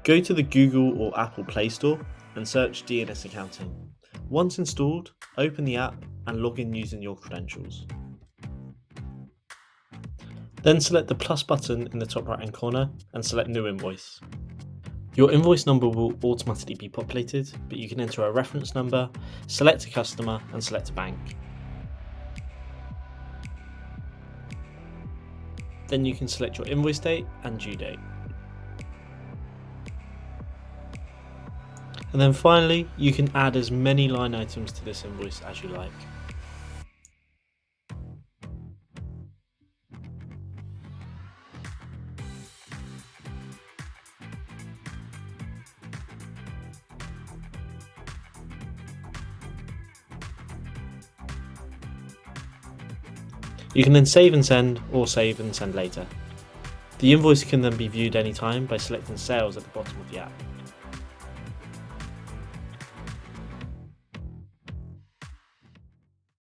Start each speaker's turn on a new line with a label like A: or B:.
A: Go to the Google or Apple Play Store and search DNS Accounting. Once installed, open the app and log in using your credentials. Then select the plus button in the top right hand corner and select New Invoice. Your invoice number will automatically be populated, but you can enter a reference number, select a customer and select a bank. Then you can select your invoice date and due date. And then finally, you can add as many line items to this invoice as you like. You can then save and send or save and send later. The invoice can then be viewed anytime by selecting Sales at the bottom of the app.